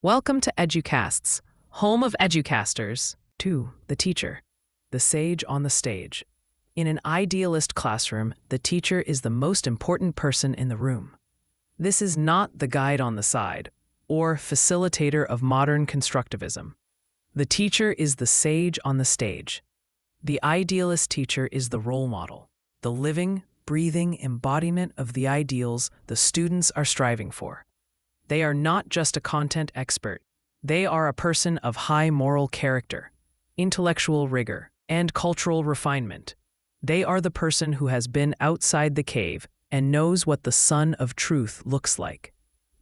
Welcome to EduCasts, home of EduCasters. 2. The teacher, the sage on the stage. In an idealist classroom, the teacher is the most important person in the room. This is not the guide on the side or facilitator of modern constructivism. The teacher is the sage on the stage. The idealist teacher is the role model, the living, breathing embodiment of the ideals the students are striving for. They are not just a content expert. They are a person of high moral character, intellectual rigor, and cultural refinement. They are the person who has been outside the cave and knows what the sun of truth looks like.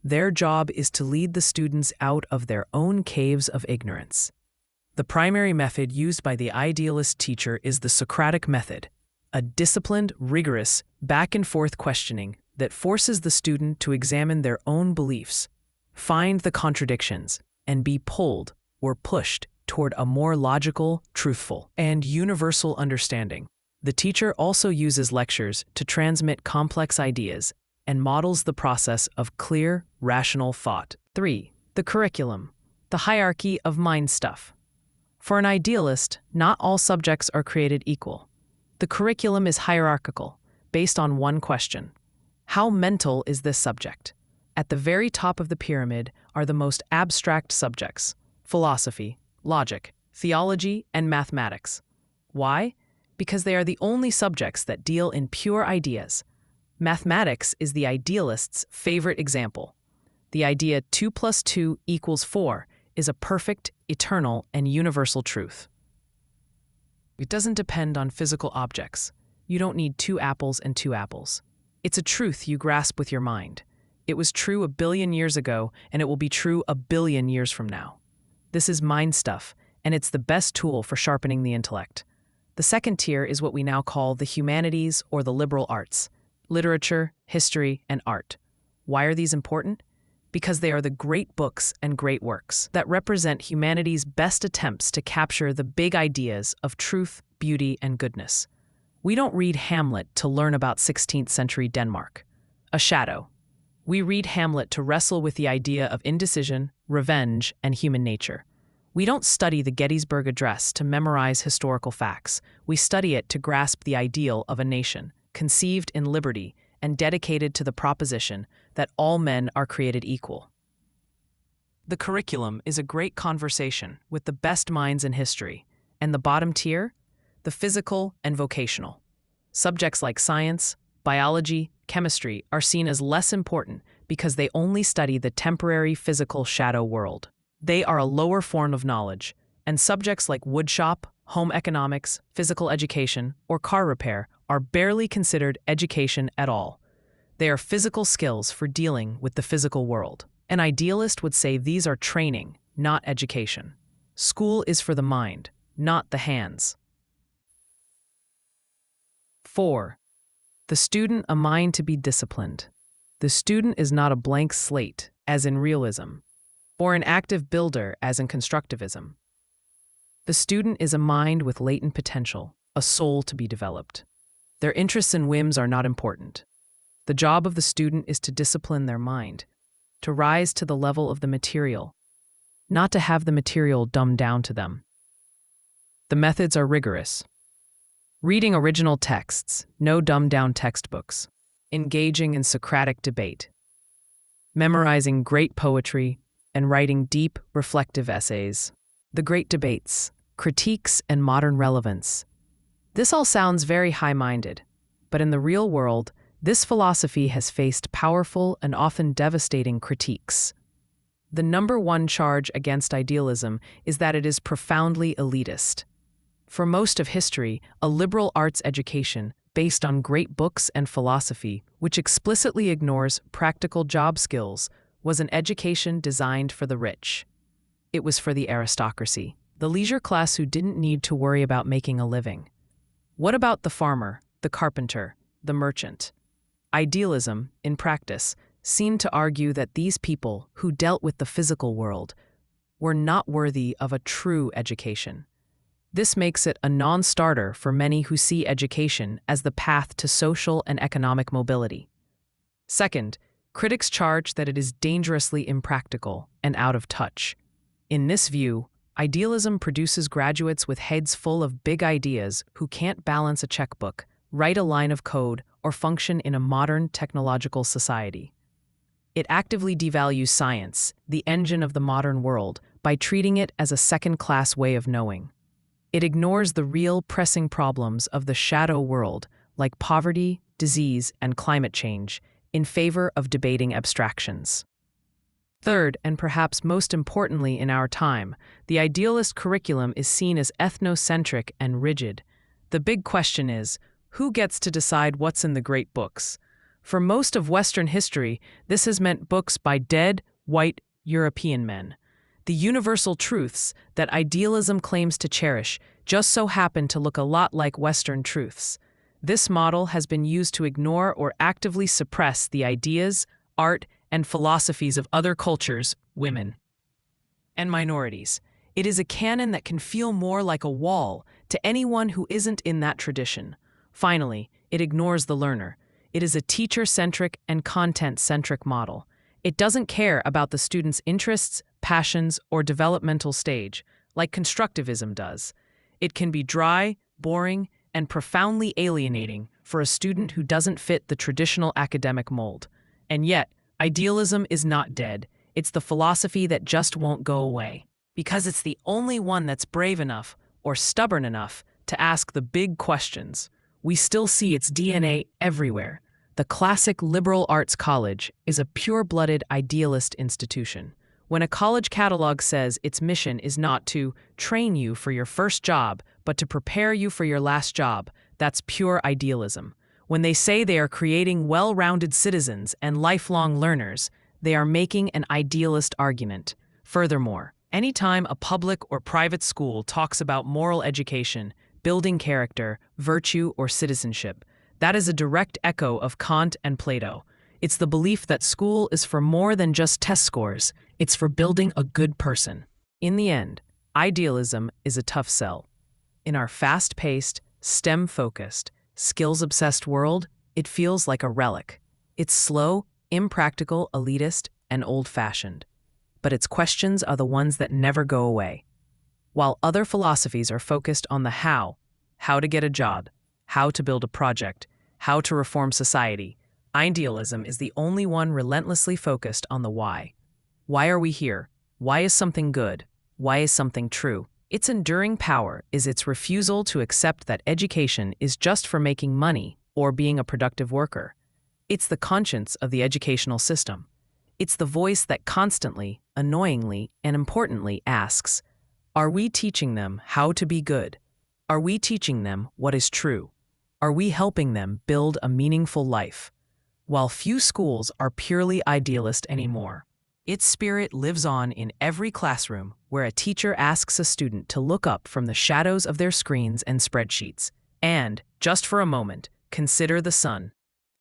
Their job is to lead the students out of their own caves of ignorance. The primary method used by the idealist teacher is the Socratic method, a disciplined, rigorous, back-and-forth questioning that forces the student to examine their own beliefs, find the contradictions, and be pulled or pushed toward a more logical, truthful, and universal understanding. The teacher also uses lectures to transmit complex ideas and models the process of clear, rational thought. 3. The curriculum, the hierarchy of mind stuff. For an idealist, not all subjects are created equal. The curriculum is hierarchical, based on one question. How mental is this subject? At the very top of the pyramid are the most abstract subjects: philosophy, logic, theology, and mathematics. Why? Because they are the only subjects that deal in pure ideas. Mathematics is the idealist's favorite example. The idea 2 + 2 = 4 is a perfect, eternal, and universal truth. It doesn't depend on physical objects. You don't need 2 apples and 2 apples. It's a truth you grasp with your mind. It was true 1 billion years ago, and it will be true 1 billion years from now. This is mind stuff, and it's the best tool for sharpening the intellect. The second tier is what we now call the humanities or the liberal arts: literature, history, and art. Why are these important? Because they are the great books and great works that represent humanity's best attempts to capture the big ideas of truth, beauty, and goodness. We don't read Hamlet to learn about 16th century Denmark, a shadow. We read Hamlet to wrestle with the idea of indecision, revenge, and human nature. We don't study the Gettysburg Address to memorize historical facts. We study it to grasp the ideal of a nation, conceived in liberty and dedicated to the proposition that all men are created equal. The curriculum is a great conversation with the best minds in history, and the bottom tier? The physical and vocational. Subjects like science, biology, chemistry are seen as less important because they only study the temporary physical shadow world. They are a lower form of knowledge, and subjects like woodshop, home economics, physical education, or car repair are barely considered education at all. They are physical skills for dealing with the physical world. An idealist would say these are training, not education. School is for the mind, not the hands. 4. The student, a mind to be disciplined. The student is not a blank slate, as in realism, or an active builder, as in constructivism. The student is a mind with latent potential, a soul to be developed. Their interests and whims are not important. The job of the student is to discipline their mind, to rise to the level of the material, not to have the material dumbed down to them. The methods are rigorous. Reading original texts, no dumbed-down textbooks. Engaging in Socratic debate. Memorizing great poetry and writing deep, reflective essays. The great debates, critiques, and modern relevance. This all sounds very high-minded, but in the real world, this philosophy has faced powerful and often devastating critiques. The number one charge against idealism is that it is profoundly elitist. For most of history, a liberal arts education based on great books and philosophy, which explicitly ignores practical job skills, was an education designed for the rich. It was for the aristocracy, the leisure class who didn't need to worry about making a living. What about the farmer, the carpenter, the merchant? Idealism, in practice, seemed to argue that these people who dealt with the physical world were not worthy of a true education. This makes it a non-starter for many who see education as the path to social and economic mobility. Second, Critics charge that it is dangerously impractical and out of touch. In this view, idealism produces graduates with heads full of big ideas who can't balance a checkbook, write a line of code, or function in a modern technological society. It actively devalues science, the engine of the modern world, by treating it as a second-class way of knowing. It ignores the real pressing problems of the shadow world, like poverty, disease, and climate change, in favor of debating abstractions. Third, and perhaps most importantly in our time, the idealist curriculum is seen as ethnocentric and rigid. The big question is, who gets to decide what's in the great books? For most of Western history, this has meant books by dead, white, European men. The universal truths that idealism claims to cherish just so happen to look a lot like Western truths. This model has been used to ignore or actively suppress the ideas, art, and philosophies of other cultures, women, and minorities. It is a canon that can feel more like a wall to anyone who isn't in that tradition. Finally, it ignores the learner. It is a teacher-centric and content-centric model. It doesn't care about the student's interests, passions, or developmental stage, like constructivism does. It can be dry, boring, and profoundly alienating for a student who doesn't fit the traditional academic mold. And yet, idealism is not dead. It's the philosophy that just won't go away, because it's the only one that's brave enough or stubborn enough to ask the big questions. We still see its DNA everywhere. The classic liberal arts college is a pure-blooded idealist institution. When a college catalog says its mission is not to train you for your first job, but to prepare you for your last job, that's pure idealism. When they say they are creating well-rounded citizens and lifelong learners, they are making an idealist argument. Furthermore, anytime a public or private school talks about moral education, building character, virtue, or citizenship, that is a direct echo of Kant and Plato. It's the belief that school is for more than just test scores. It's for building a good person. In the end, idealism is a tough sell. In our fast-paced, STEM-focused, skills-obsessed world, it feels like a relic. It's slow, impractical, elitist, and old-fashioned. But its questions are the ones that never go away. While other philosophies are focused on the how to get a job, how to build a project, how to reform society, idealism is the only one relentlessly focused on the why. Why are we here? Why is something good? Why is something true? Its enduring power is its refusal to accept that education is just for making money or being a productive worker. It's the conscience of the educational system. It's the voice that constantly, annoyingly, and importantly asks, are we teaching them how to be good? Are we teaching them what is true? Are we helping them build a meaningful life? While few schools are purely idealist anymore, its spirit lives on in every classroom where a teacher asks a student to look up from the shadows of their screens and spreadsheets and, just for a moment, consider the sun.